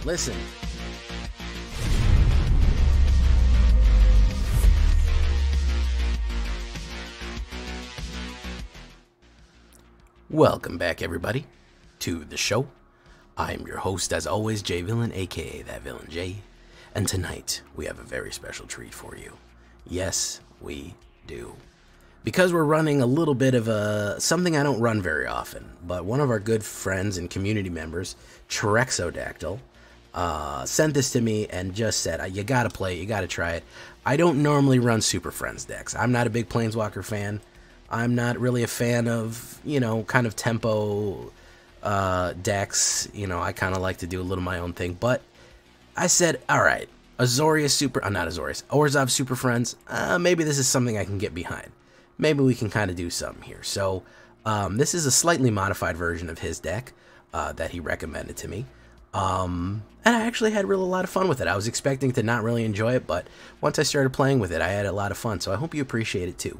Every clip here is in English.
Listen. Welcome back, everybody, to the show. I'm your host, as always, J Villain, aka That Villain J, and tonight we have a very special treat for you. Yes, we do. Because we're running a little bit of something I don't run very often, but one of our good friends and community members, Trexodactyl, sent this to me and just said, you gotta play it, you gotta try it. I don't normally run Super Friends decks. I'm not a big Planeswalker fan. I'm not really a fan of, you know, kind of tempo decks. You know, I kind of like to do a little my own thing. But I said, all right, Orzhov Super Friends, maybe this is something I can get behind. Maybe we can kind of do something here. So this is a slightly modified version of his deck that he recommended to me. And I actually had a lot of fun with it. I was expecting to not really enjoy it, but once I started playing with it, I had a lot of fun. So I hope you appreciate it too.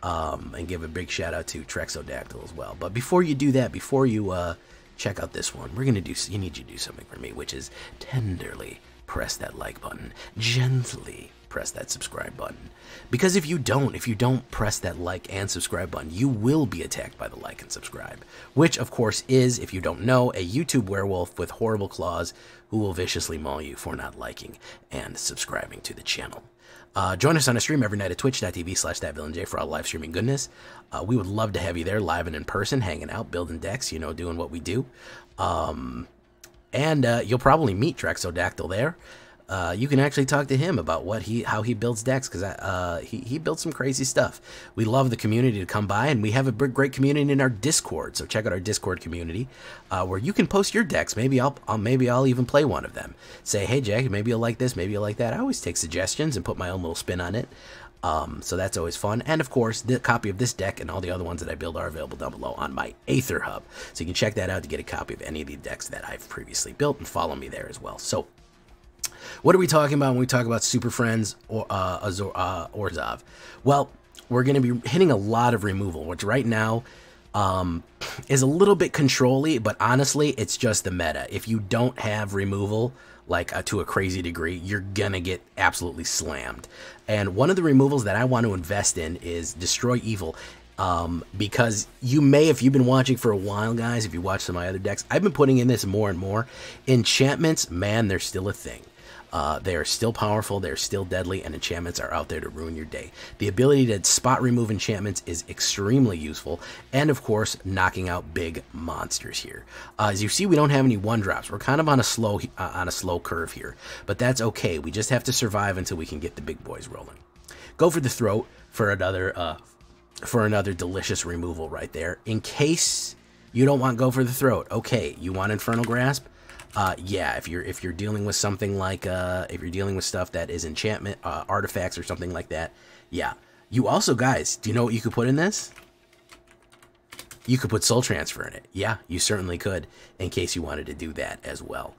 And give a big shout out to Trexodactyl as well. But before you do that, before you check out this one, you need you to do something for me, which is tenderly press that like button, gently press that subscribe button. Because if you don't press that like and subscribe button, you will be attacked by the like and subscribe, which of course is, if you don't know, a YouTube werewolf with horrible claws who will viciously maul you for not liking and subscribing to the channel. Join us on a stream every night at twitch.tv/thatvillainj for all live streaming goodness. We would love to have you there live and in person, hanging out, building decks, you know, doing what we do. And you'll probably meet Trexodactyl there. You can actually talk to him about how he builds decks, because he builds some crazy stuff. We love the community to come by, and we have a great community in our Discord. So check out our Discord community, where you can post your decks. Maybe I'll even play one of them. Say, hey Jack, maybe you'll like this, maybe you'll like that. I always take suggestions and put my own little spin on it. So that's always fun. And of course, the copy of this deck and all the other ones that I build are available down below on my AetherHub. So you can check that out to get a copy of any of the decks that I've previously built, and follow me there as well. So what are we talking about when we talk about Super Friends or Orzhov? Well, we're going to be hitting a lot of removal, which right now is a little bit control-y, but honestly, it's just the meta. If you don't have removal, like to a crazy degree, you're going to get absolutely slammed. And one of the removals that I want to invest in is Destroy Evil. Because you may, if you've been watching for a while, guys, if you watch some of my other decks, I've been putting in this more and more. Enchantments, man, they're still a thing. They are still powerful, they're still deadly, and enchantments are out there to ruin your day. The ability to spot remove enchantments is extremely useful, and of course, knocking out big monsters here. As you see, we don't have any 1-drops. We're kind of on a slow curve here, but that's okay. We just have to survive until we can get the big boys rolling. Go for the throat for another delicious removal right there. In case you don't want Go for the Throat, okay, you want Infernal Grasp? Yeah, if you're dealing with something like if you're dealing with stuff that is enchantment artifacts or something like that, yeah. You also, guys, do you know what you could put in this? You could put Soul Transfer in it. Yeah, you certainly could, in case you wanted to do that as well.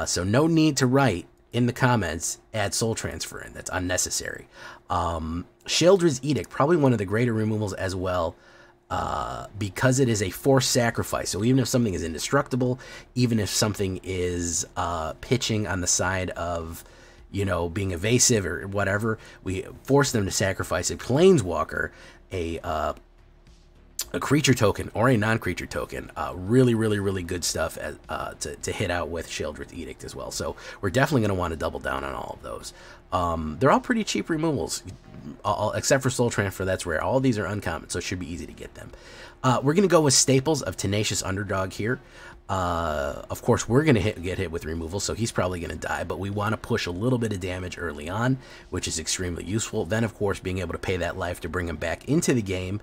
So no need to write in the comments, add Soul Transfer in. That's unnecessary. Sheoldred's Edict, probably one of the greater removals as well. Because it is a forced sacrifice. So even if something is indestructible, even if something is pitching on the side of, you know, being evasive or whatever, we force them to sacrifice a Planeswalker, a creature token or a non-creature token. Really good stuff to hit out with Sheoldred's Edict as well. So we're definitely going to want to double down on all of those. They're all pretty cheap removals, except for Soul Transfer. That's rare. All of these are uncommon, so it should be easy to get them. We're going to go with staples of Tenacious Underdog here. Of course, we're going to get hit with removal, so he's probably going to die, but we want to push a little bit of damage early on, which is extremely useful. Then, of course, being able to pay that life to bring him back into the game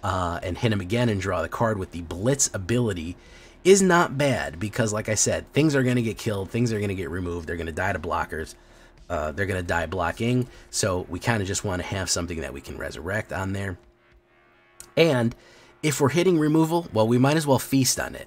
and hit him again and draw the card with the Blitz ability is not bad, because, like I said, things are going to get killed, things are going to get removed, they're going to die to blockers. They're going to die blocking, so we kind of just want to have something that we can resurrect on there. And if we're hitting removal, well, we might as well feast on it.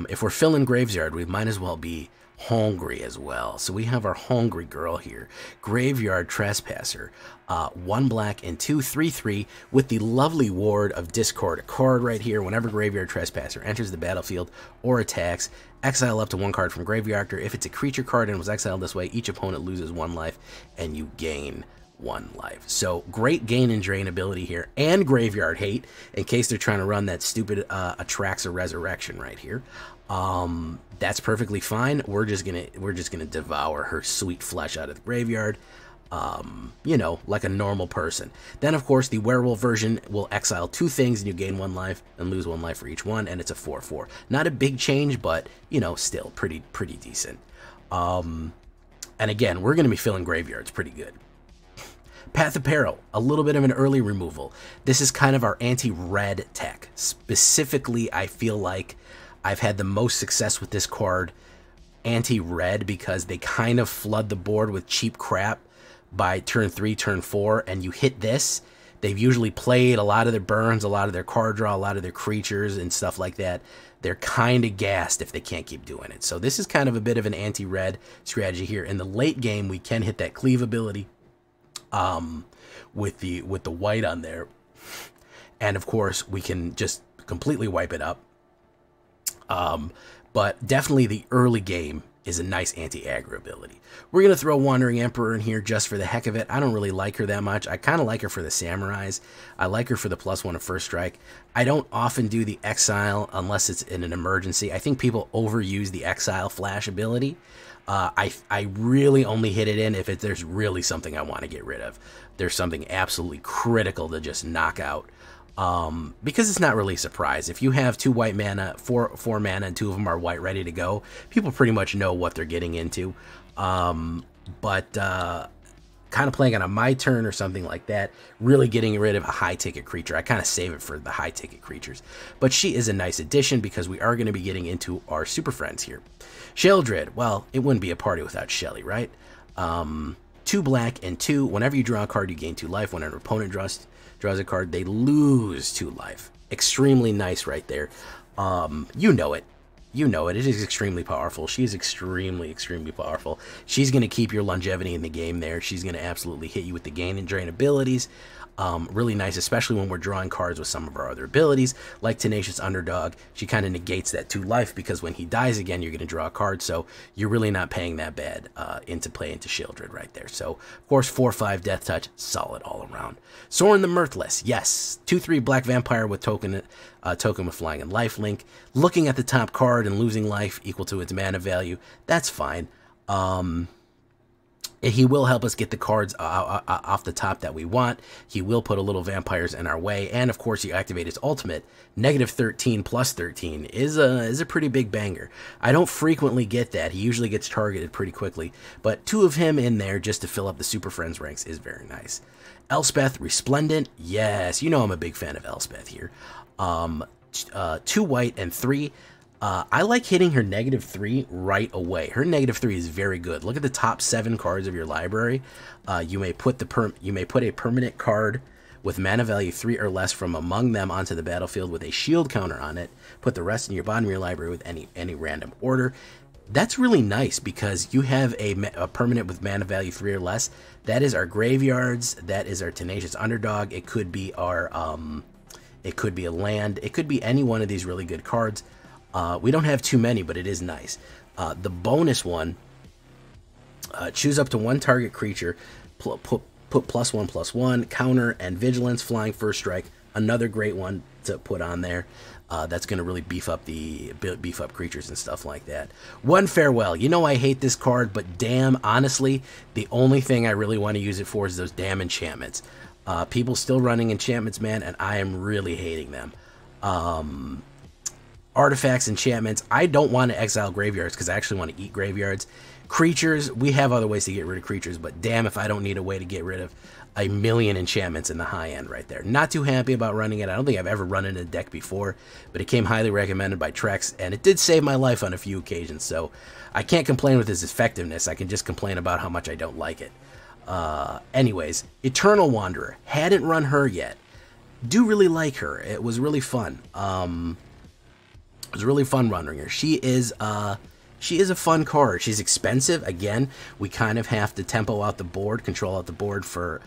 If we're filling Graveyard, we might as well be hungry as well. So we have our hungry girl here. Graveyard Trespasser. 1 black and 2, 3/3 with the lovely ward of Discord. A card right here. Whenever Graveyard Trespasser enters the battlefield or attacks, exile up to 1 card from graveyard. If it's a creature card and was exiled this way, each opponent loses 1 life and you gain 1 life. So great gain and drain ability here, and graveyard hate in case they're trying to run that stupid Atraxa Resurrection right here. That's perfectly fine. We're just gonna devour her sweet flesh out of the graveyard. You know, like a normal person. Then, of course, the werewolf version will exile 2 things and you gain 1 life and lose 1 life for each one, and it's a 4/4. Not a big change, but, you know, still pretty decent. And again, we're going to be filling graveyards pretty good. Path of Peril, a little bit of an early removal. This is kind of our anti-red tech. Specifically, I feel like I've had the most success with this card anti-red because they kind of flood the board with cheap crap by turn 3, turn 4, and you hit this. They've usually played a lot of their burns, a lot of their card draw, a lot of their creatures and stuff like that. They're kind of gassed if they can't keep doing it. So this is kind of a bit of an anti-red strategy here. In the late game, we can hit that cleave ability with the white on there. And of course, we can just completely wipe it up. But definitely the early game is a nice anti-aggro ability. We're going to throw Wandering Emperor in here just for the heck of it. I don't really like her that much. I kind of like her for the Samurais. I like her for the +1 of First Strike. I don't often do the Exile unless it's in an emergency. I think people overuse the Exile flash ability. I really only hit it in if there's really something I want to get rid of. There's something absolutely critical to just knock out. Because it's not really a surprise. If you have 2 white mana, 4 mana, and 2 of them are white ready to go, people pretty much know what they're getting into. Kind of playing on a my turn or something like that, really getting rid of a high-ticket creature. I kind of save it for the high-ticket creatures. But she is a nice addition because we are going to be getting into our Super Friends here. Sheldred, well, it wouldn't be a party without Shelly, right? 2 black and 2. Whenever you draw a card, you gain 2 life. When an opponent draws a card, they lose 2 life. Extremely nice right there. You know it. You know it. It is extremely powerful. She is extremely powerful. She's going to keep your longevity in the game there. She's going to absolutely hit you with the gain and drain abilities. Really nice, especially when we're drawing cards with some of our other abilities, like Tenacious Underdog. She kind of negates that 2 life because when he dies again, you're going to draw a card, so you're really not paying that bad into Sheldred right there. So, of course, 4/5 Death Touch, solid all around. Sorin the Mirthless, yes, 2/3 Black Vampire with token with flying and lifelink. Looking at the top card and losing life equal to its mana value, that's fine. He will help us get the cards off the top that we want. He will put a little vampires in our way. And, of course, you activate his ultimate. -13 + 13 is a pretty big banger. I don't frequently get that. He usually gets targeted pretty quickly. But 2 of him in there just to fill up the Super Friends ranks is very nice. Elspeth Resplendent. Yes, you know I'm a big fan of Elspeth here. 2 white and 3. I like hitting her -3 right away. Her -3 is very good. Look at the top 7 cards of your library. You may put a permanent card with mana value 3 or less from among them onto the battlefield with a shield counter on it. Put the rest in your bottom of your library with any random order. That's really nice because you have a permanent with mana value 3 or less. That is our graveyards. That is our Tenacious Underdog. It could be our it could be a land. It could be any one of these really good cards. We don't have too many, but it is nice. The bonus one, choose up to 1 target creature, put +1/+1, counter, and vigilance, flying, first strike. Another great one to put on there. That's going to really beef up creatures and stuff like that. 1 Farewell. You know I hate this card, but damn, honestly, the only thing I really want to use it for is those damn enchantments. People still running enchantments, man, and I am really hating them. Artifacts, enchantments. I don't want to exile graveyards because I actually want to eat graveyards. Creatures, we have other ways to get rid of creatures, but damn if I don't need a way to get rid of a million enchantments in the high end right there. Not too happy about running it. I don't think I've ever run it in a deck before, but it came highly recommended by Trex, and it did save my life on a few occasions, so I can't complain with its effectiveness. I can just complain about how much I don't like it. Anyways, Eternal Wanderer. Hadn't run her yet. Do really like her. It was really fun. It was really fun running her. She is she is a fun card. She's expensive. Again, we kind of have to tempo out the board, control out the board for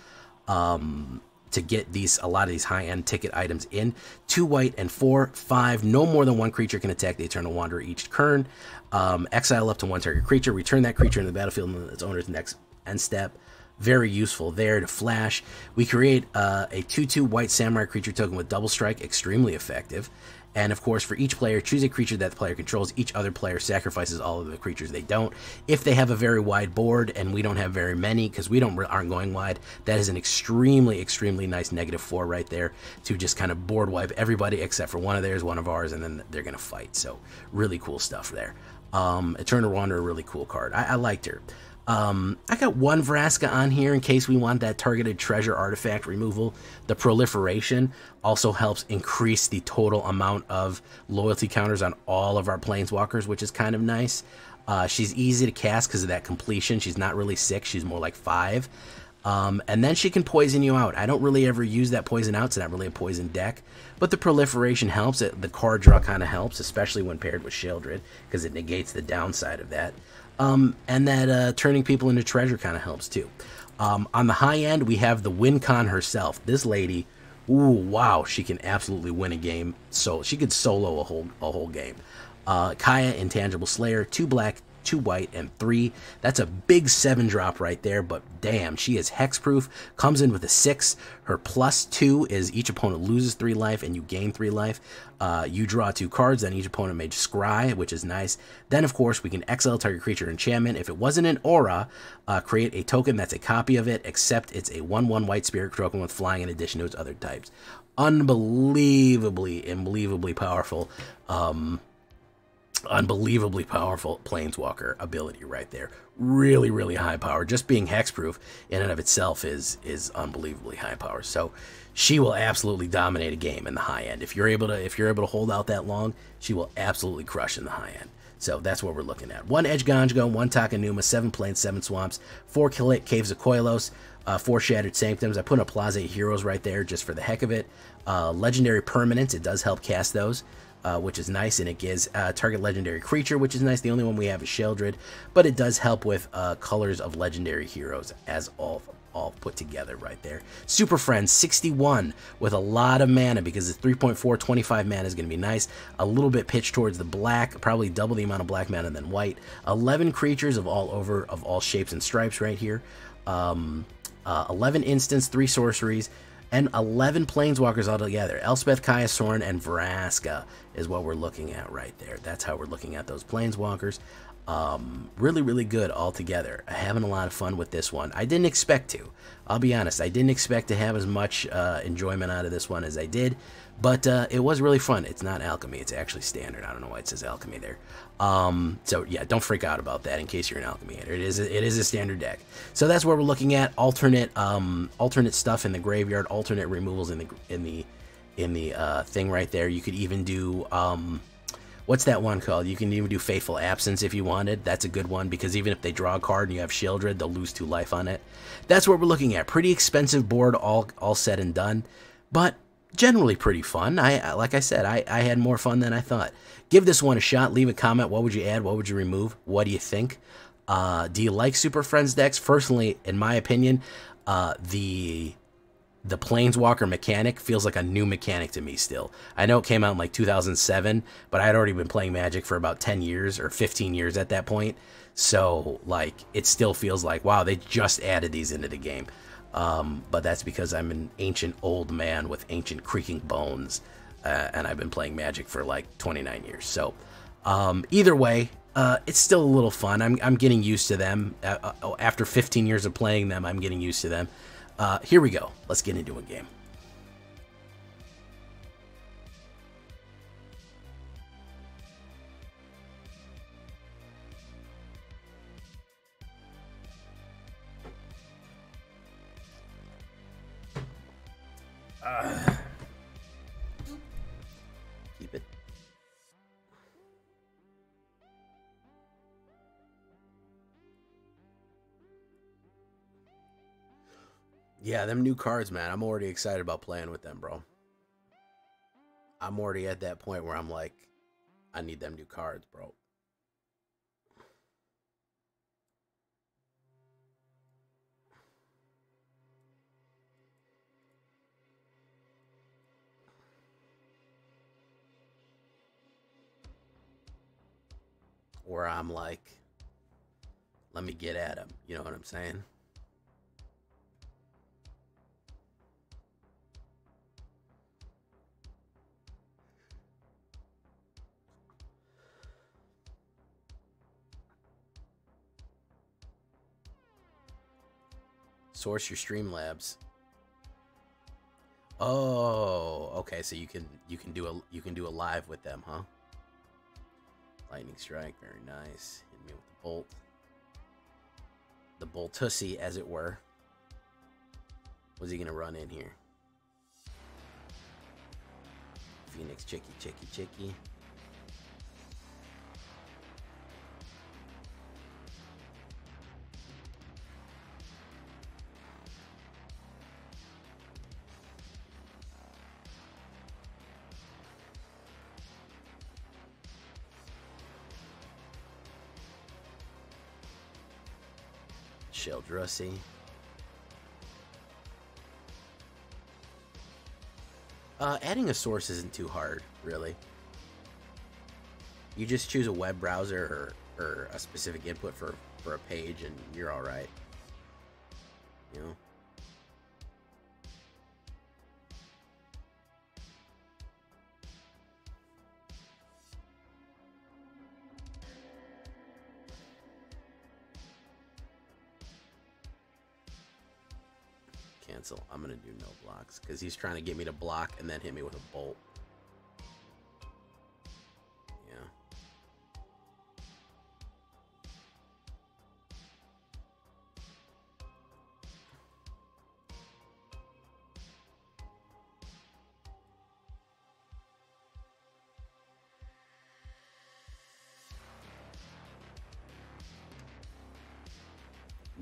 to get a lot of these high-end ticket items in. 2 white and 4, 5. No more than one creature can attack the Eternal Wanderer each turn. Exile up to 1 target creature. Return that creature in the battlefield in its owner's next end step. Very useful there to flash. We create a 2/2 white samurai creature token with double strike. Extremely effective. And of course, for each player, choose a creature that the player controls. Each other player sacrifices all of the creatures they don't. If they have a very wide board, and we don't have very many because we aren't going wide, that is an extremely, extremely nice -4 right there to just kind of board wipe everybody except for one of theirs, one of ours, and then they're going to fight. So really cool stuff there. Eternal Wanderer, really cool card. I liked her. I got one Vraska on here in case we want that targeted treasure artifact removal. The proliferation also helps increase the total amount of loyalty counters on all of our planeswalkers, which is kind of nice. She's easy to cast because of that completion. She's not really 6, she's more like 5. And then she can poison you out. I don't really ever use that poison out. It's not really a poison deck. But the proliferation helps. The card draw kind of helps, especially when paired with Sheoldred, because it negates the downside of that. And that turning people into treasure kind of helps too. On the high end, we have the WinCon herself. This lady, ooh, wow, she can absolutely win a game. So she could solo a whole game. Kaya, Intangible Slayer, 2 black, 2 white, and 3. That's a big 7-drop right there, but damn, she is hexproof. Comes in with a 6. Her +2 is each opponent loses 3 life and you gain 3 life. You draw 2 cards, then each opponent may scry, which is nice. Then, of course, we can exile target creature enchantment. If it wasn't an aura, create a token that's a copy of it, except it's a 1/1 white spirit token with flying in addition to its other types. Unbelievably powerful. Unbelievably powerful planeswalker ability right there. Really, really high power. Just being hexproof in and of itself is unbelievably high power. So she will absolutely dominate a game in the high end. If you're able to hold out that long, she will absolutely crush in the high end. So that's what we're looking at. 1 Edge Ganjo, 1 Takenuma, 7 Plains, 7 Swamps, 4 Caves of Koilos, 4 Shattered Sanctums. I put a Plaza Heroes right there just for the heck of it. Legendary Permanents, it does help cast those. Which is nice, and it gives target legendary creature, which is nice. The only one we have is Sheoldred, but it does help with colors of legendary heroes as all put together right there. Super Friends, 61 with a lot of mana because it's 3.4, 25 mana is going to be nice. A little bit pitched towards the black, probably double the amount of black mana than white. 11 creatures of all shapes and stripes right here. 11 instants, 3 sorceries. And 11 planeswalkers altogether. Elspeth, Kaya, Sorin, and Vraska is what we're looking at right there. That's how we're looking at those planeswalkers. Really, really good altogether. Having a lot of fun with this one. I didn't expect to. I'll be honest. I didn't expect to have as much enjoyment out of this one as I did. But it was really fun. It's not alchemy. It's actually standard. I don't know why it says alchemy there. So yeah, don't freak out about that in case you're an alchemy hater. It is a standard deck. So that's what we're looking at. Alternate stuff in the graveyard. Alternate removals in the thing right there. You could even do what's that one called? You can even do Faithful Absence if you wanted. That's a good one because even if they draw a card and you have Sheoldred, they'll lose 2 life on it. That's what we're looking at. Pretty expensive board, all said and done, but generally pretty fun. Like I said, I had more fun than I thought. Give this one a shot. Leave a comment. What would you add? What would you remove? What do you think? Do you like Super Friends decks? Personally, in my opinion, the Planeswalker mechanic feels like a new mechanic to me still. I know it came out in like 2007, but I had already been playing Magic for about 10 years or 15 years at that point. So, like, it still feels like, wow, they just added these into the game. But that's because I'm an ancient old man with ancient creaking bones, and I've been playing Magic for like 29 years. So either way, it's still a little fun. I'm getting used to them. After 15 years of playing them, I'm getting used to them. Here we go. Let's get into a game. Keep it. Yeah, them new cards, man. I'm already excited about playing with them, bro. I'm already at that point where I'm like, I need them new cards, bro. where I'm like, let me get at him. You know what I'm saying? Source your Streamlabs. Oh, okay. So you can do a live with them, huh? Lightning strike, very nice. Hit me with the bolt. The boltussie, as it were. What's he gonna run in here? Phoenix, chicky. Sheldrussi. Adding a source isn't too hard, really. You just choose a web browser or a specific input for a page, and you're all right. You know. Cancel. I'm gonna do no blocks because he's trying to get me to block and then hit me with a bolt. Yeah.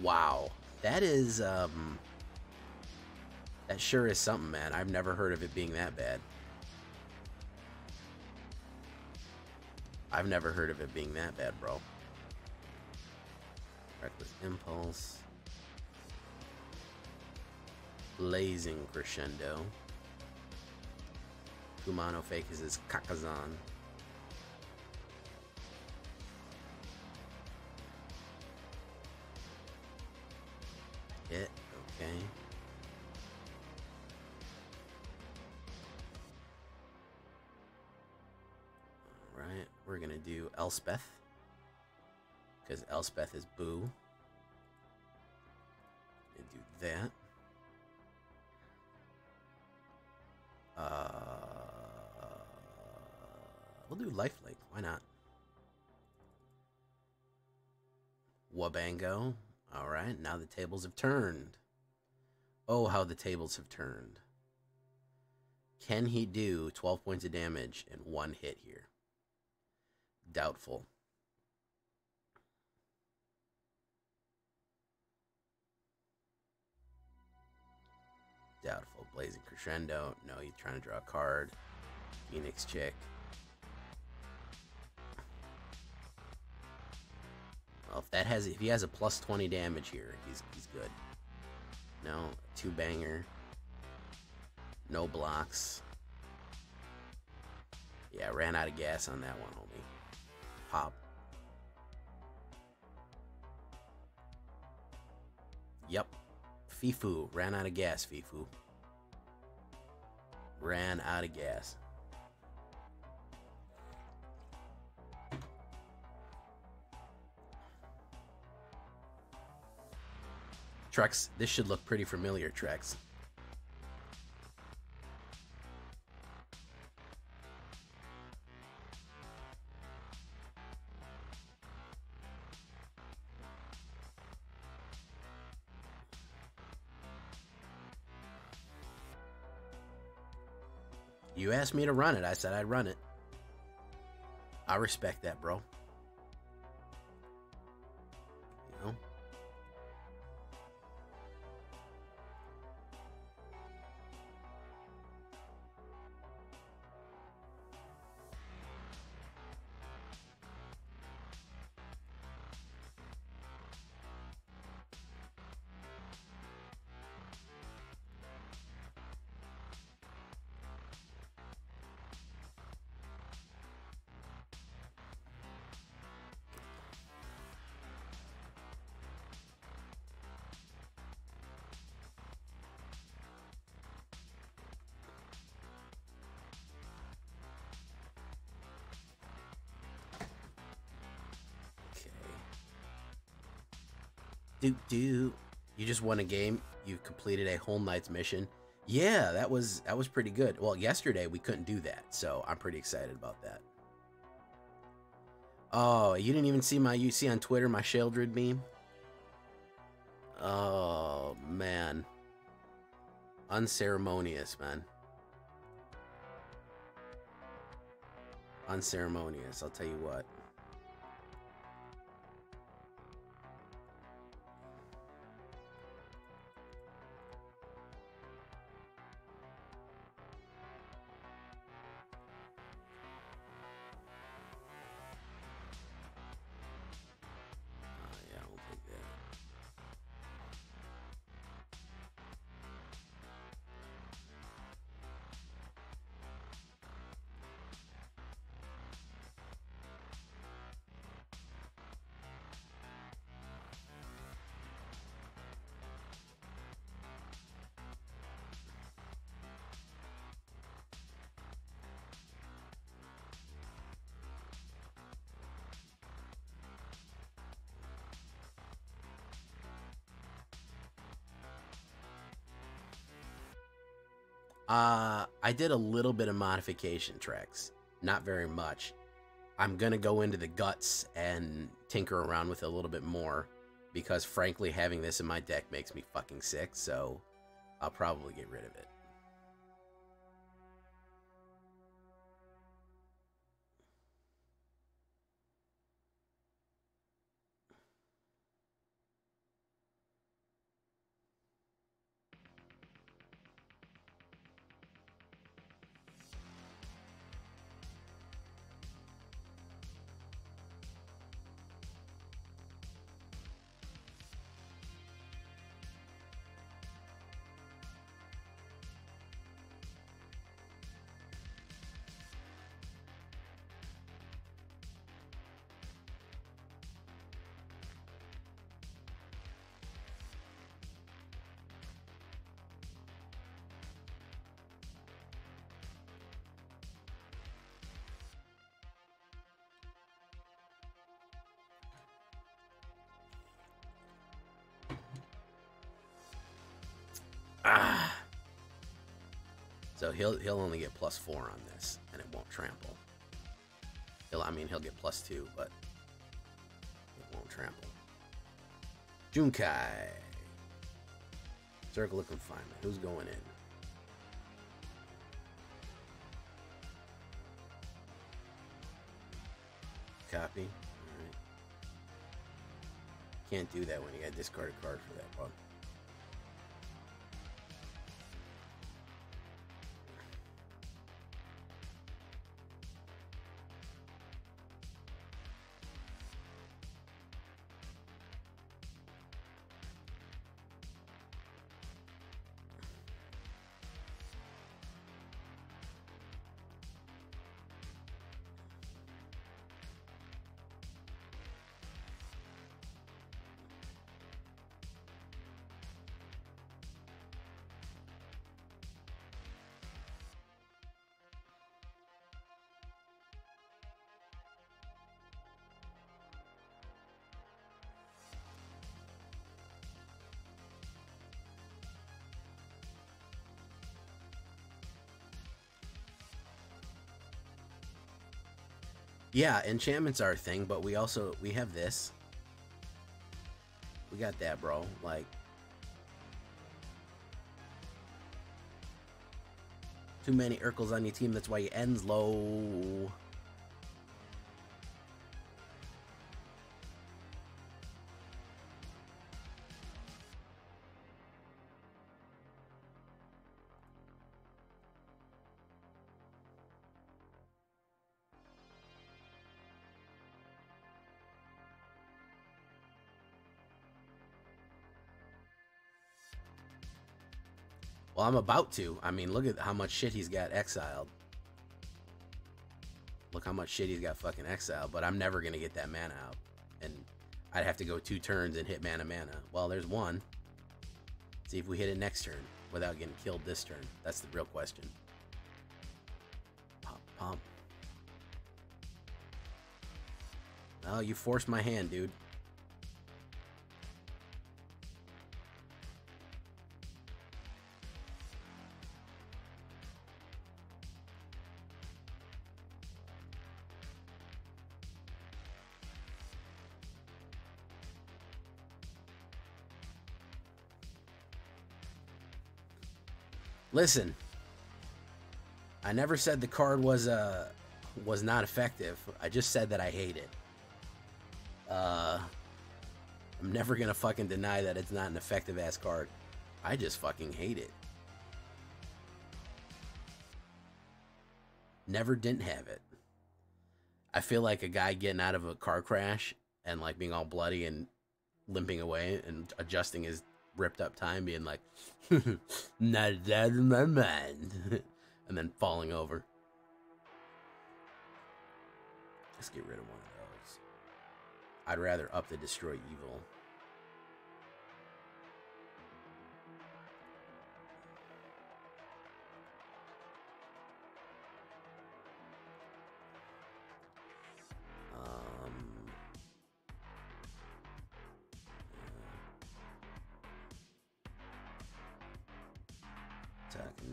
Wow. That is that sure is something, man. I've never heard of it being that bad. I've never heard of it being that bad, bro. Reckless Impulse. Blazing Crescendo. Kumano Fake is his Kakazan. Hit, okay. Alright, we're gonna do Elspeth. Because Elspeth is boo. And do that. We'll do Lifelink, why not? Wabango. Alright, now the tables have turned. Oh, how the tables have turned. Can he do 12 points of damage in one hit here? Doubtful. Doubtful. Blazing Crescendo. No, he's trying to draw a card. Phoenix Chick. Well, if he has a plus 20 damage here, he's good. No, 2-banger. No blocks. Yeah, ran out of gas on that one, homie. Pop. Yep. Fifu. Ran out of gas, Fifu. Ran out of gas. Trex, this should look pretty familiar, Trex. You asked me to run it. I said I'd run it. I respect that, bro. You know? You just won a game. You completed a whole night's mission. Yeah, that was pretty good. Well, yesterday we couldn't do that, so I'm pretty excited about that. Oh, you didn't even see you see on Twitter my Sheldred meme? Oh, man. Unceremonious, man. Unceremonious, I'll tell you what. Yeah, I don't think that. I did a little bit of modification tracks, not very much. I'm gonna go into the guts and tinker around with it a little bit more, because frankly having this in my deck makes me fucking sick, so I'll probably get rid of it. So he'll only get +4 on this, and it won't trample. He'll get +2, but it won't trample. Junkai. Circle of Confinement. Who's going in? Copy. Alright. Can't do that when you got discard a card for that one. Yeah, enchantments are a thing, but we have this. We got that, bro. Like, too many Urkels on your team, that's why your end's low. Well, I'm about to. I mean, look at how much shit he's got exiled. Look how much shit he's got fucking exiled, but I'm never going to get that mana out. And I'd have to go 2 turns and hit mana. Well, there's one. See if we hit it next turn without getting killed this turn. That's the real question. Pop, pop. Oh, you forced my hand, dude. Listen, I never said the card was not effective. I just said that I hate it. I'm never gonna fucking deny that it's not an effective ass card. I just fucking hate it. Never didn't have it. I feel like a guy getting out of a car crash and like being all bloody and limping away and adjusting his ripped up time, being like, not that in my mind, and then falling over. Let's get rid of one of those. I'd rather up the destroy evil.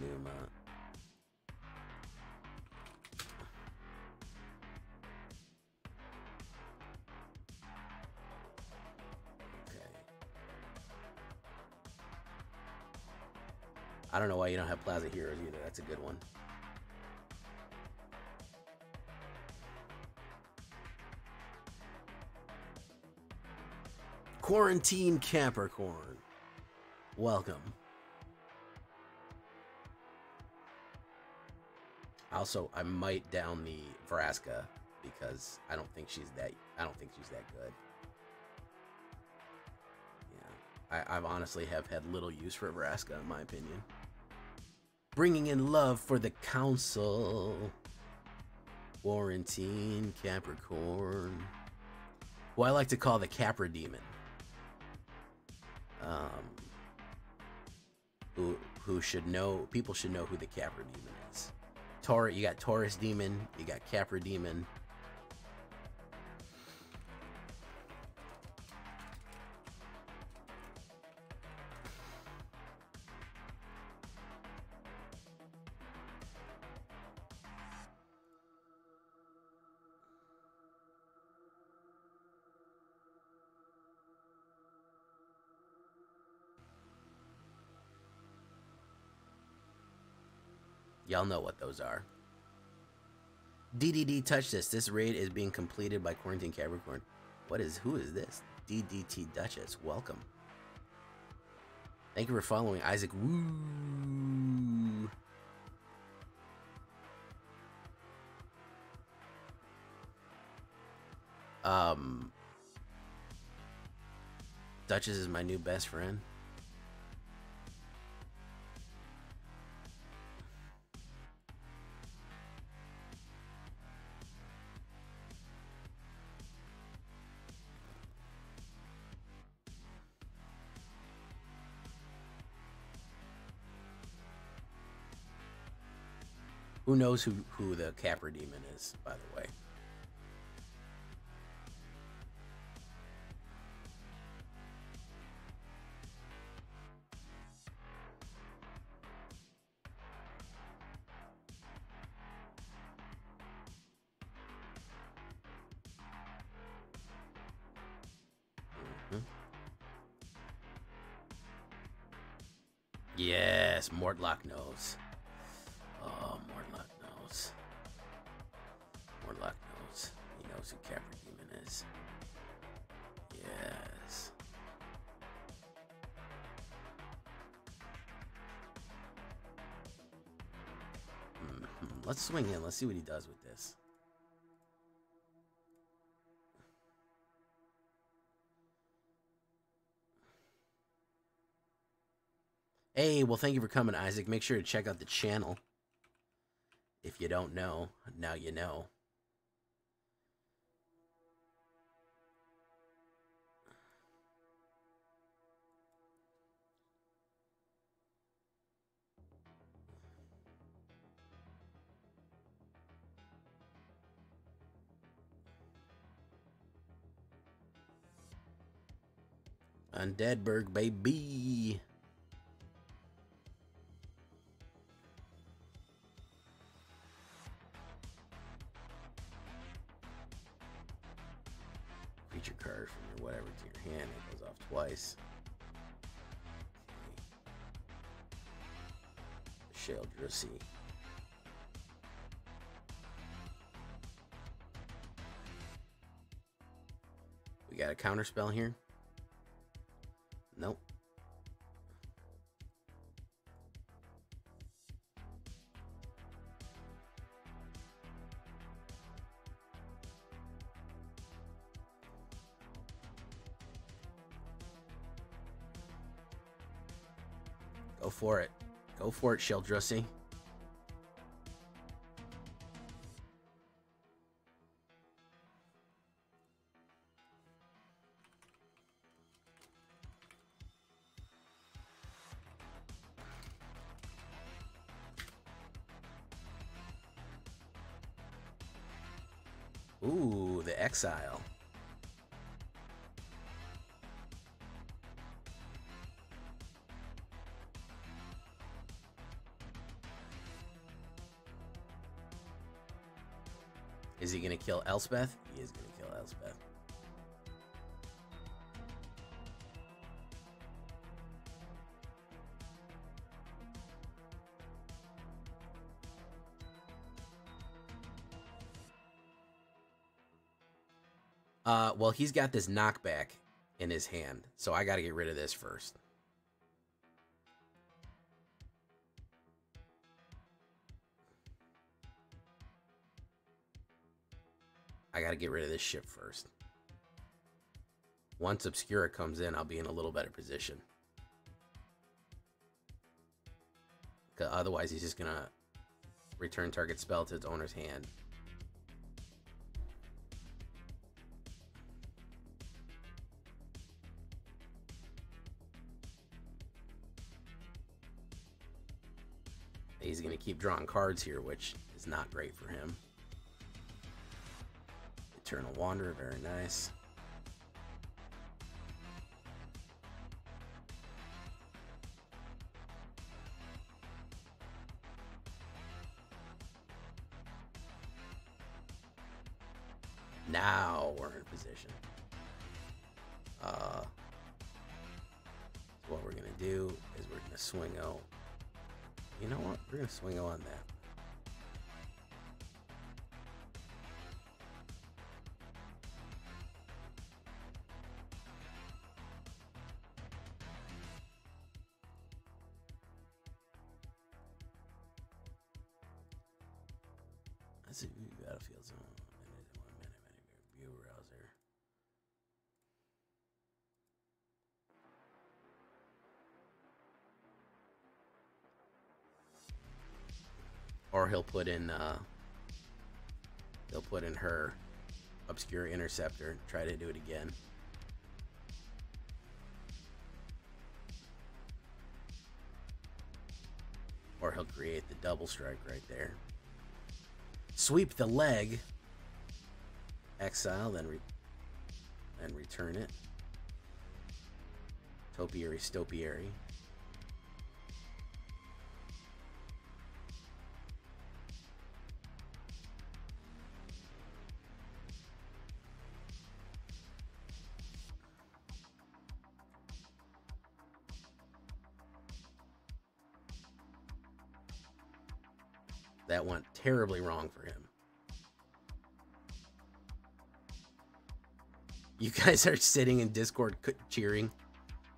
Numa. Okay. I don't know why you don't have Plaza Heroes either. That's a good one. Quarantine Capricorn. Welcome. Also, I might down the Vraska because I don't think she's that good. Yeah, I've honestly have had little use for Vraska in my opinion. Bringing in love for the council. Quarantine Capricorn, who I like to call the Capra Demon. Who should know? People should know who the Capra Demon is. You got Taurus Demon, you got Capra Demon. Y'all know what those are. DDD, touch this. This raid is being completed by Quarantine Capricorn. Who is this? DDT Duchess, welcome. Thank you for following, Isaac. Woo! Duchess is my new best friend. Who knows who the Capra Demon is, by the way? Yes, Mortlock knows. Oh, Mortlock knows. Mortlock knows. He knows who Capra Demon is. Yes. Let's swing in. Let's see what he does with this. Hey, well, thank you for coming, Isaac. Make sure to check out the channel. If you don't know, now you know. Undeadburg, baby. Creature card from your whatever to your hand. It goes off twice. Okay. Sheldrissy. We got a counter spell here? Nope. Go for it. Go for it, Sheldrissy. Ooh, the Exile. Is he going to kill Elspeth? He is going to kill Elspeth. Well, he's got this knockback in his hand, so I got to get rid of this first. I got to get rid of this ship first. Once Obscura comes in, I'll be in a little better position. Otherwise, he's just going to return target spell to its owner's hand. He's going to keep drawing cards here, which is not great for him. Eternal Wanderer, very nice. Now we're in position. So what we're going to do is we're going to swing out. You know what? We're going to swing on that. Let's see, battlefield zone. 1 minute, view browser. Or he'll put in her Obscure Interceptor, try to do it again. Or he'll create the double strike right there. Sweep the leg. Exile, then return it. Topiary, Stopiary. That went terribly wrong for him. You guys are sitting in Discord cheering.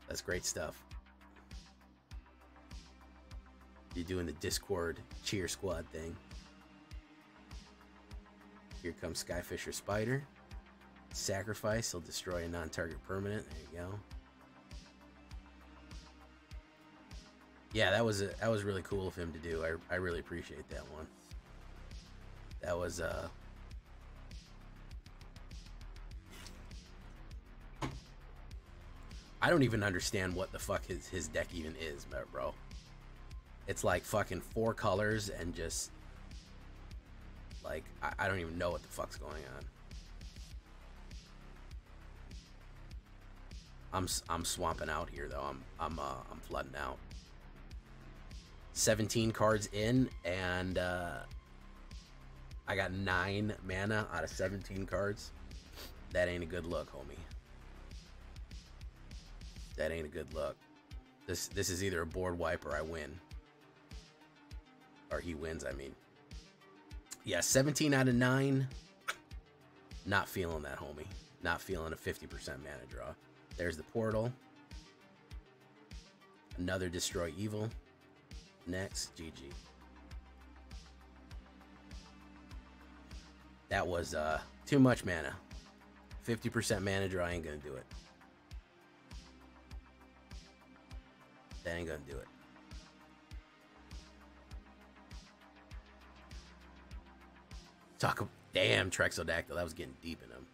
That's great stuff. You're doing the Discord cheer squad thing. Here comes Skyfisher Spider. Sacrifice, he'll destroy a non-target permanent. There you go. Yeah, that was really cool of him to do. I really appreciate that one. That was I don't even understand what the fuck his deck even is, bro. It's like fucking 4 colors and just like I don't even know what the fuck's going on. I'm swamping out here though. I'm flooding out. 17 cards in, and I got 9 mana out of 17 cards. That ain't a good look, homie. That ain't a good look. This is either a board wipe or I win. Or he wins, I mean. Yeah, 17 out of 9. Not feeling that, homie. Not feeling a 50% mana draw. There's the portal. Another Destroy Evil. Next, GG. That was too much mana. 50% mana draw ain't gonna do it. That ain't gonna do it. Damn, Trexodactyl. That was getting deep in him.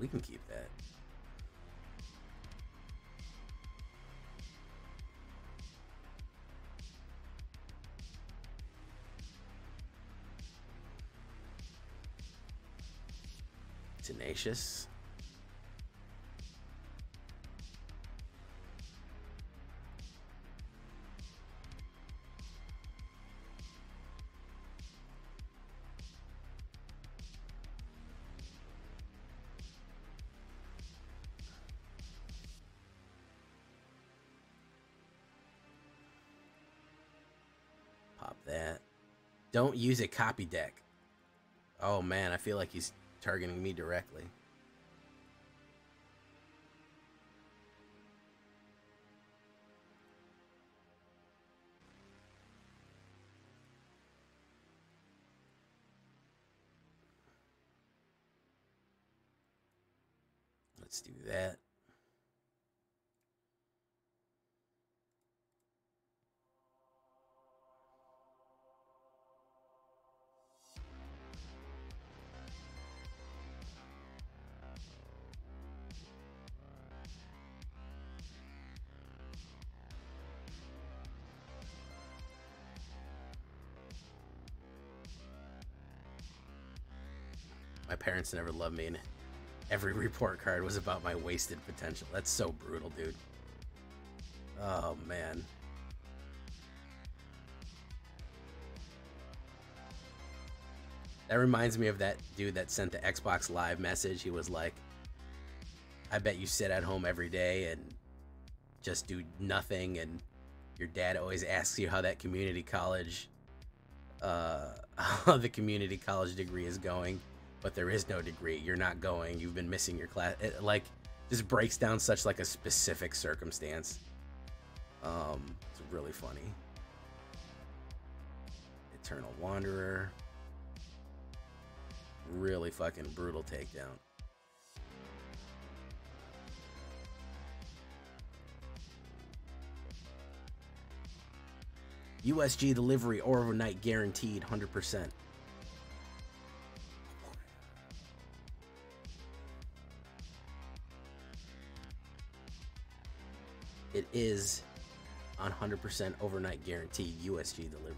We can keep that. Tenacious. Pop that. Don't use a copy deck. Oh man, I feel like he's targeting me directly. Let's do that. My parents never loved me, and every report card was about my wasted potential. That's so brutal, dude. Oh, man. That reminds me of that dude that sent the Xbox Live message. He was like, I bet you sit at home every day and just do nothing, and your dad always asks you how that community college, how the community college degree is going. But there is no degree. You're not going. You've been missing your class. It, like, just breaks down such like a specific circumstance. It's really funny. Eternal Wanderer. Really fucking brutal takedown. USG delivery overnight guaranteed 100%. It is on 100% overnight guaranteed USG delivery.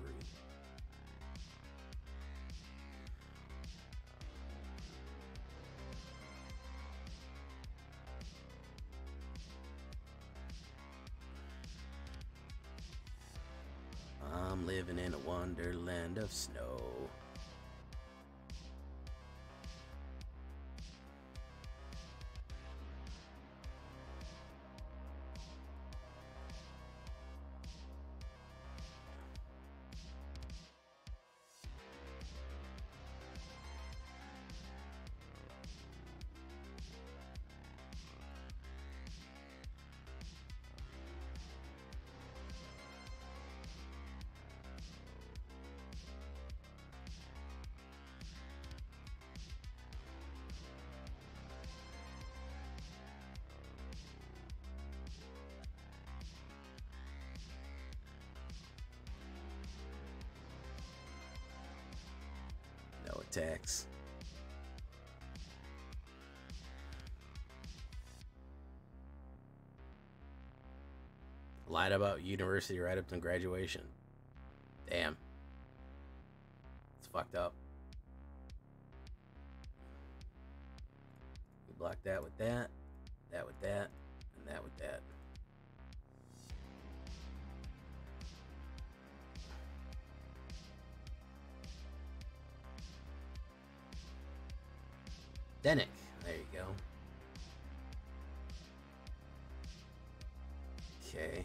I'm living in a wonderland of snow. No attacks. Lied about university right up to graduation. Damn. It's fucked up. We block that with that. That with that, and that with that. Denick, there you go. Okay.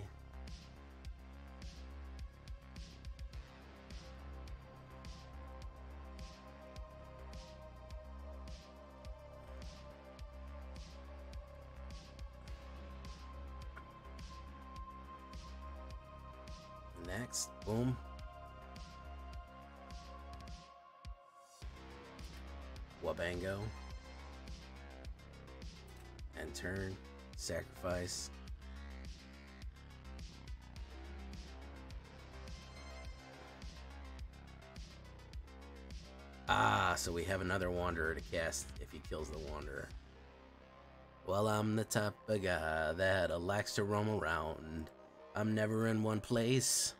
Next, boom. Wabango. And turn, sacrifice. Ah, so we have another Wanderer to cast if he kills the Wanderer. Well, I'm the type of guy that likes to roam around. I'm never in one place.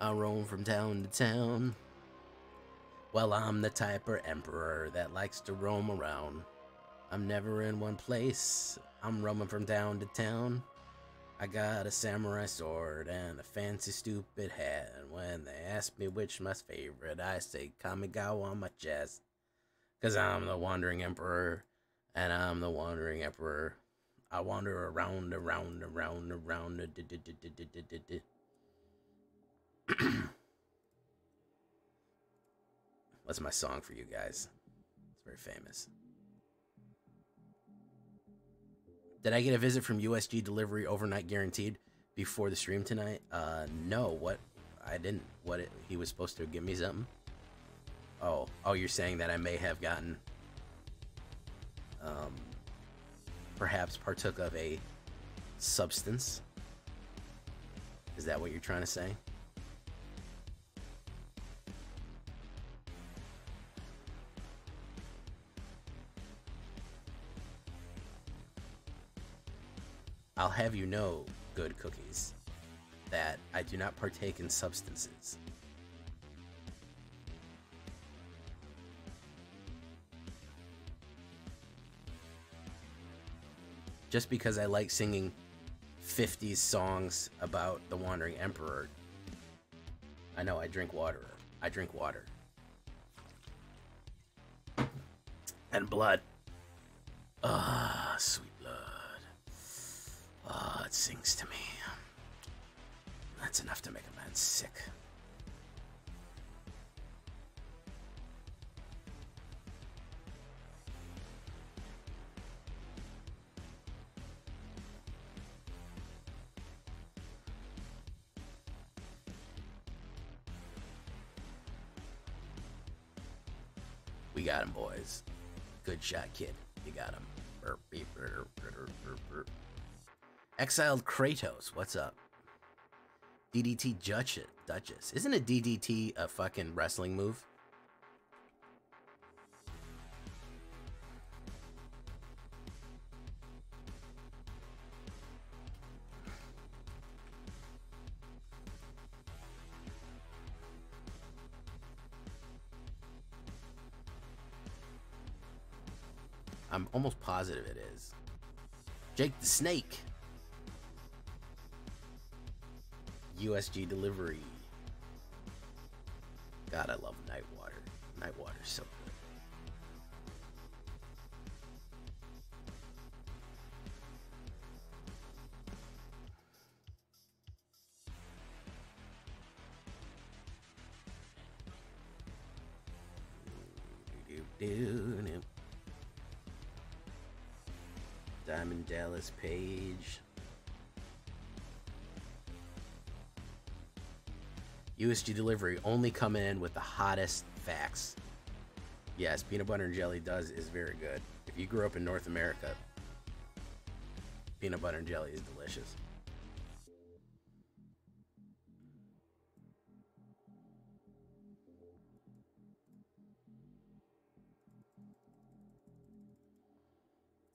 I roam from town to town. Well, I'm the type of emperor that likes to roam around. I'm never in one place. I'm roaming from town to town. I got a samurai sword and a fancy stupid hat. And when they ask me which my favorite, I say Kamigawa on my chest. 'Cause I'm the wandering emperor. And I'm the wandering emperor. I wander around. What's my song for you guys? It's very famous. Did I get a visit from USG delivery overnight guaranteed before the stream tonight? No. What? I didn't. What? He was supposed to give me something? Oh, you're saying that I may have gotten, perhaps partook of a substance? Is that what you're trying to say? I'll have you know, good cookies, that I do not partake in substances. Just because I like singing 50s songs about the Wandering Emperor. I know, I drink water. I drink water. And blood. Ah, sweet blood. Ah, it sings to me. That's enough to make a man sick. We got him, boys. Good shot, kid. You got him. Exiled Kratos, what's up? DDT Duchess. Isn't a DDT a fucking wrestling move? I'm almost positive it is. Jake the Snake. USG delivery. God, I love Nightwater. Nightwater's so good. Diamond Dallas Page. USG delivery only coming in with the hottest facts. Yes, peanut butter and jelly is very good. If you grew up in North America, peanut butter and jelly is delicious.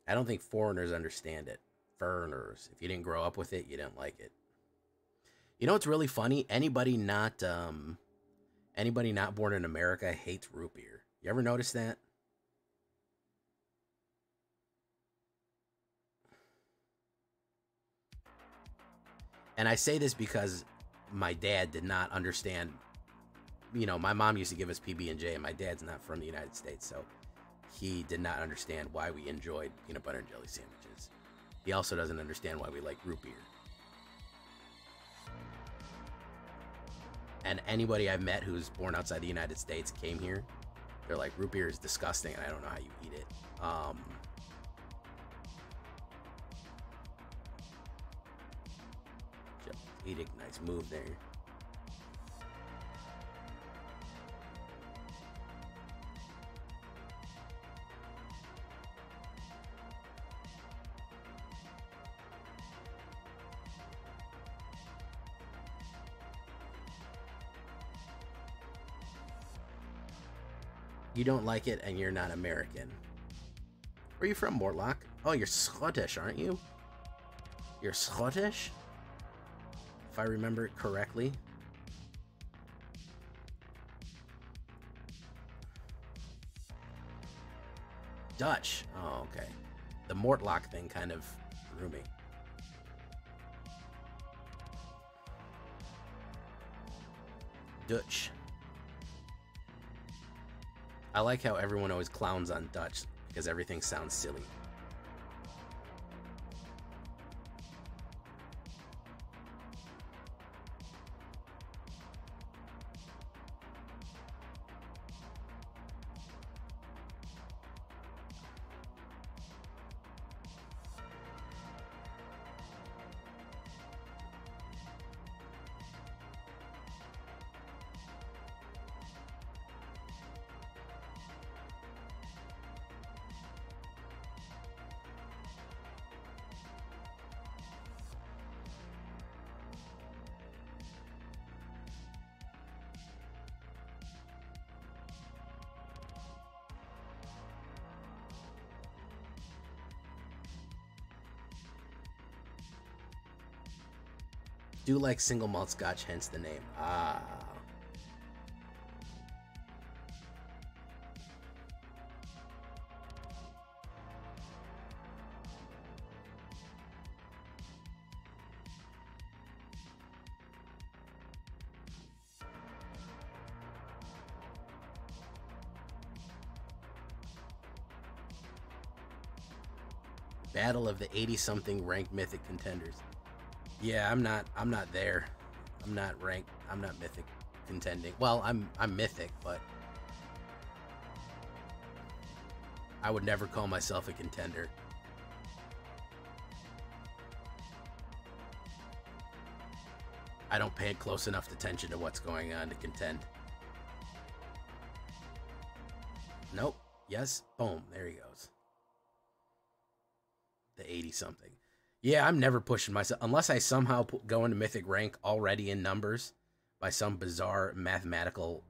I don't think foreigners understand it. Foreigners. If you didn't grow up with it, you didn't like it. You know what's really funny? Anybody not born in America hates root beer. You ever notice that? And I say this because my dad did not understand. You know, my mom used to give us PB&J, and my dad's not from the United States, so he did not understand why we enjoyed peanut butter and jelly sandwiches. He also doesn't understand why we like root beer. And anybody I've met who's born outside the United States came here, they're like, root beer is disgusting, and I don't know how you eat it. Edic, nice move there. You don't like it, and you're not American. Where are you from, Mortlock? Oh, you're Scottish, aren't you? You're Scottish? If I remember it correctly. Dutch. Oh, okay. The Mortlock thing kind of threw me. Dutch. I like how everyone always clowns on Dutch because everything sounds silly. Do like single malt scotch, hence the name. Ah. Battle of the 80-something ranked mythic contenders. Yeah, I'm not there. I'm not ranked. I'm not mythic contending. Well, I'm mythic, but I would never call myself a contender. I don't pay close enough attention to what's going on to contend. Nope. Yes. Boom. There he goes. The 80-something. Yeah, I'm never pushing myself. Unless I somehow go into mythic rank already in numbers by some bizarre mathematical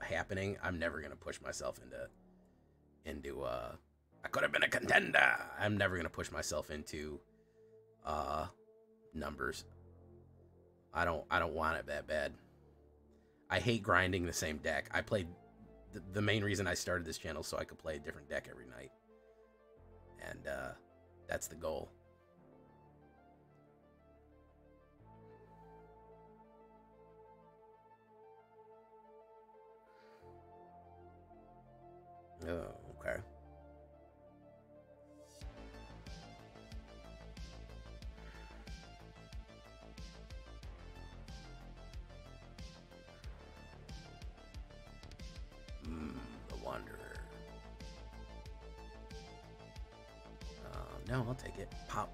happening, I'm never going to push myself into I could have been a contender. I'm never going to push myself into numbers. I don't want it that bad. I hate grinding the same deck. I played the main reason I started this channel so I could play a different deck every night. And that's the goal. Oh, okay. The Wanderer. No, I'll take it. Pop.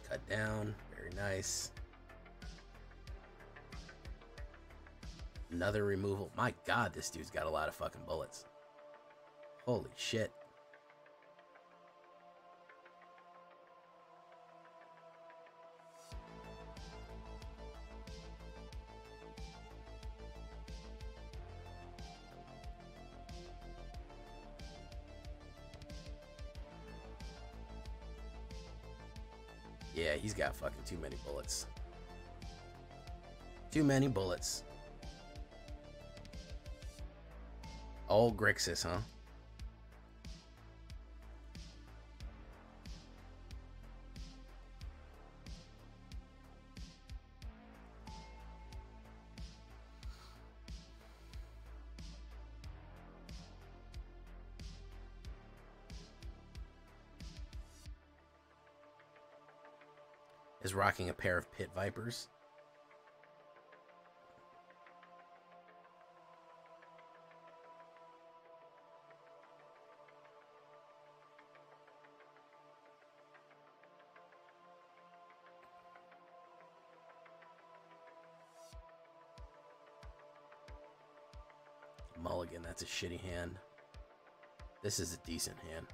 Cut down, very nice. Another removal. My god, this dude's got a lot of fucking bullets. Holy shit. Yeah, he's got fucking too many bullets. Too many bullets. Old Grixis, huh? Is rocking a pair of pit vipers. Mulligan, that's a shitty hand. This is a decent hand.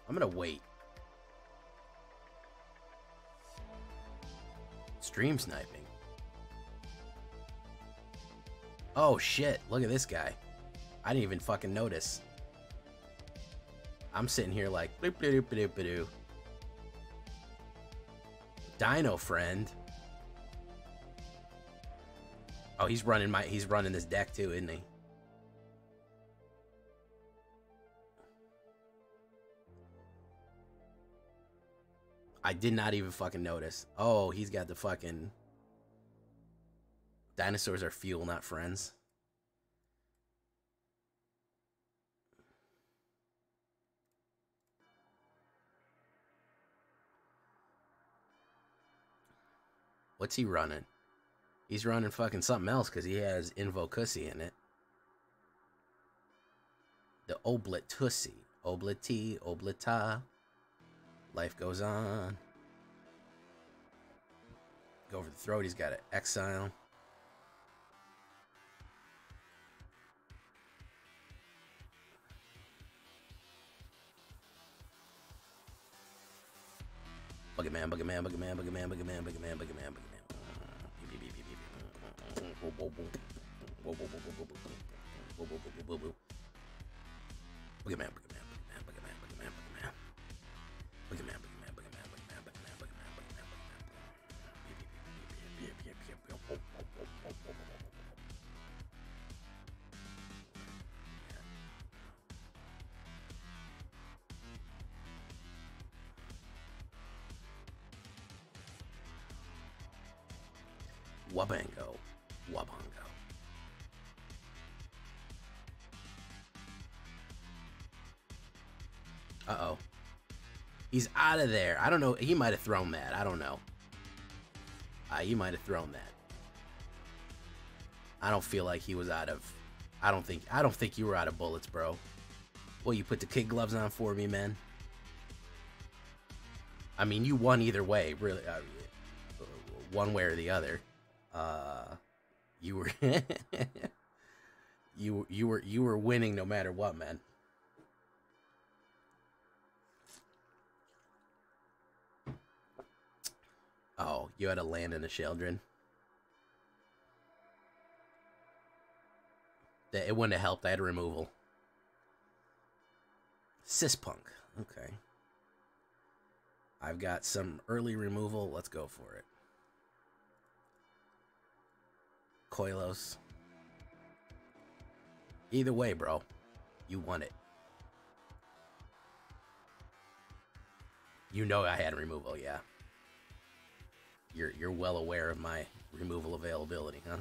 I'm gonna wait. Stream sniping. Oh shit, look at this guy. I didn't even fucking notice. I'm sitting here like bloop bloop bloop bloop. Dino friend. Oh, he's running this deck too, isn't he? I did not even fucking notice. Oh, he's got the fucking... Dinosaurs are fuel, not friends. What's he running? He's running fucking something else because he has Invocussy in it. The Oblitussy. Obliti, Oblita. Life goes on. Go over the throat. He's got an Exile. Boogeyman, Boogeyman, Boogeyman, Boogeyman, Boogeyman, Boogeyman, Boogeyman, Boogeyman. Boogeyman, Boogeyman. Wabango. Wabongo. Uh-oh. He's out of there. I don't know. He might have thrown that. I don't know. He might have thrown that. I don't feel like he was out of... I don't think you were out of bullets, bro. Well, you put the kid gloves on for me, man. I mean, you won either way, really. One way or the other. You were you were winning no matter what, man. Oh, you had to land in a Sheldrin. It wouldn't have helped. I had a removal. Cispunk. Okay. I've got some early removal. Let's go for it. Koilos. Either way, bro. You won it. You know I had removal, yeah. You're well aware of my removal availability, huh?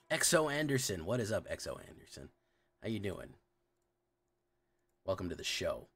Exo Anderson. What is up, Exo Anderson? How you doing? Welcome to the show.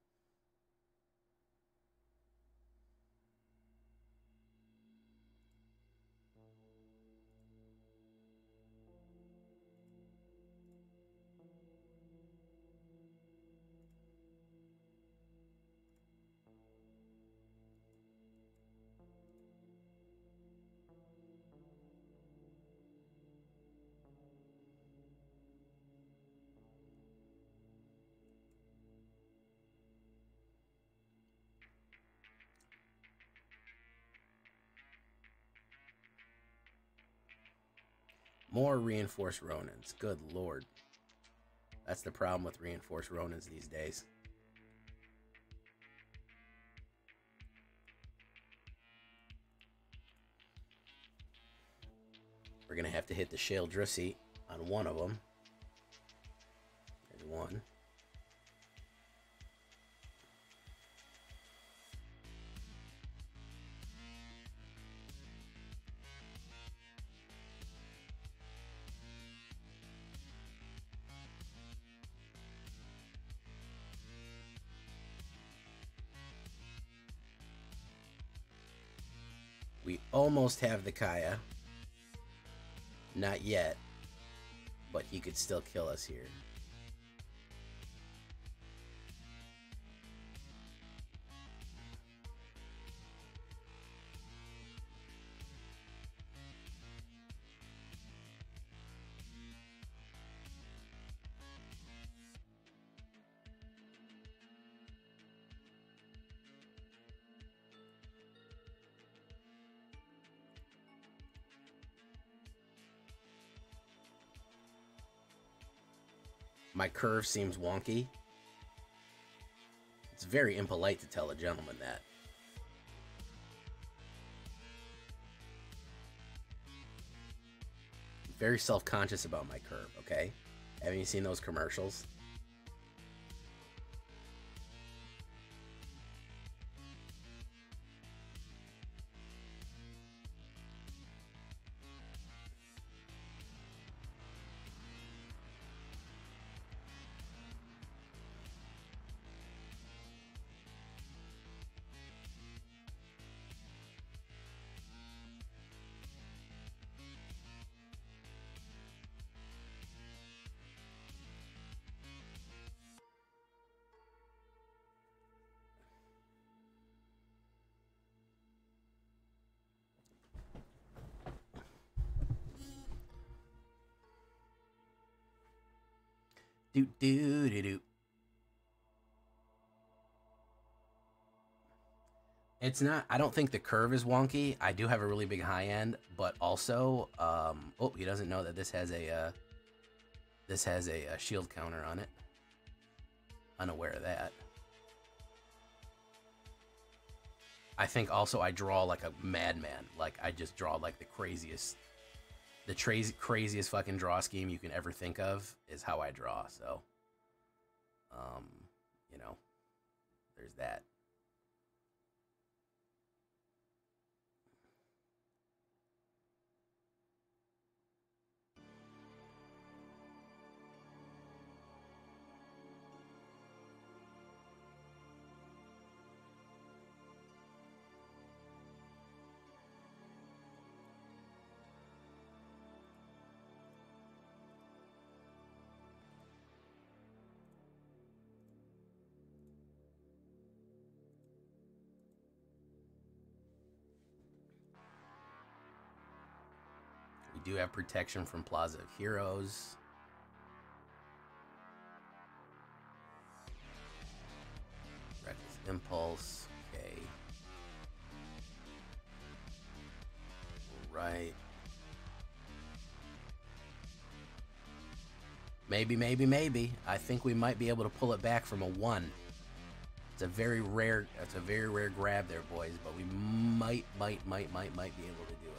More reinforced Ronins. Good lord. That's the problem with reinforced Ronins these days. We're going to have to hit the Shale Drissy on one of them. There's one. We almost have the Kaya. Not yet, but he could still kill us here. My curve seems wonky. It's very impolite to tell a gentleman that. I'm very self-conscious about my curve, okay? Haven't you seen those commercials? Do. It's not, I don't think the curve is wonky. I do have a really big high end, but also, oh, he doesn't know that this has a shield counter on it. Unaware of that. I think also I draw like a madman. Like I just draw like the craziest fucking draw scheme you can ever think of is how I draw. So, you know, there's that. We do have protection from Plaza of Heroes. Reckless Impulse. Okay. Right. Maybe. I think we might be able to pull it back from a 1. It's a very rare grab there, boys, but we might be able to do it.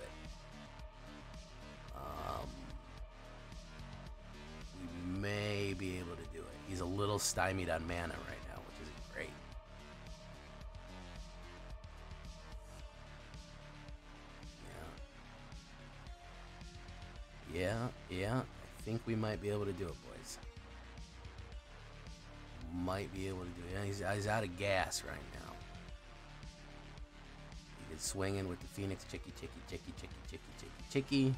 We may be able to do it. He's a little stymied on mana right now, which isn't great. Yeah. I think we might be able to do it, boys. Might be able to do it. Yeah, he's out of gas right now. He gets swinging with the Phoenix. Chicky.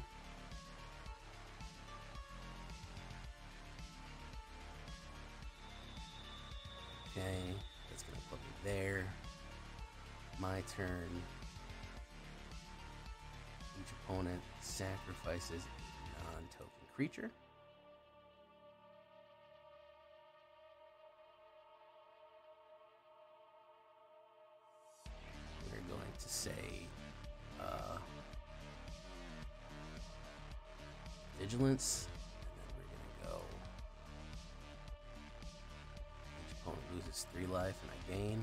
Okay, that's gonna put me there. My turn. Each opponent sacrifices a non-token creature. We're going to say Vigilance, and then we're gonna go. Each opponent loses 3 life, and I gain.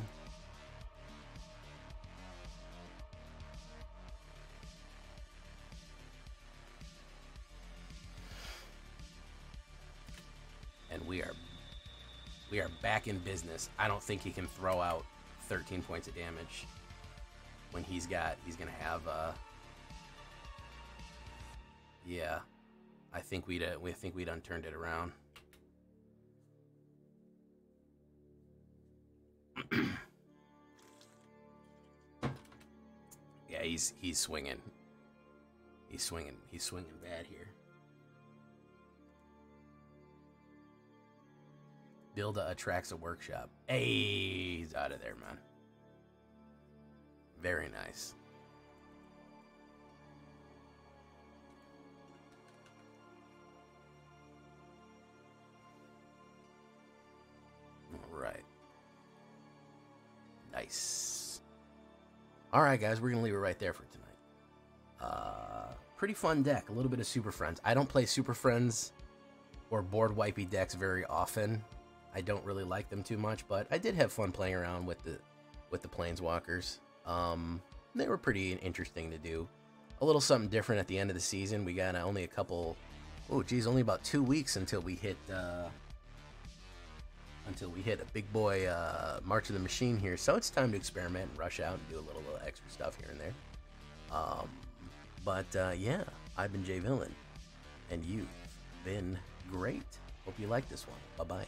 And we are back in business. I don't think he can throw out 13 points of damage when he's gonna have yeah. I think we'd done turned it around. Yeah, he's swinging. He's swinging bad here. Builda attracts a workshop. Hey, he's out of there, man. Very nice. All right. Nice. All right, guys, we're gonna leave it right there for tonight. Pretty fun deck. A little bit of Super Friends. I don't play Super Friends or board wipey decks very often. I don't really like them too much, but I did have fun playing around with the Planeswalkers. They were pretty interesting to do. A little something different at the end of the season. We got only a couple. Oh, geez, only about 2 weeks until we hit a big boy March of the Machine here. So it's time to experiment and rush out and do a little extra stuff here and there. Yeah, I've been Jay Villain, and you've been great. Hope you like this one. Bye-bye.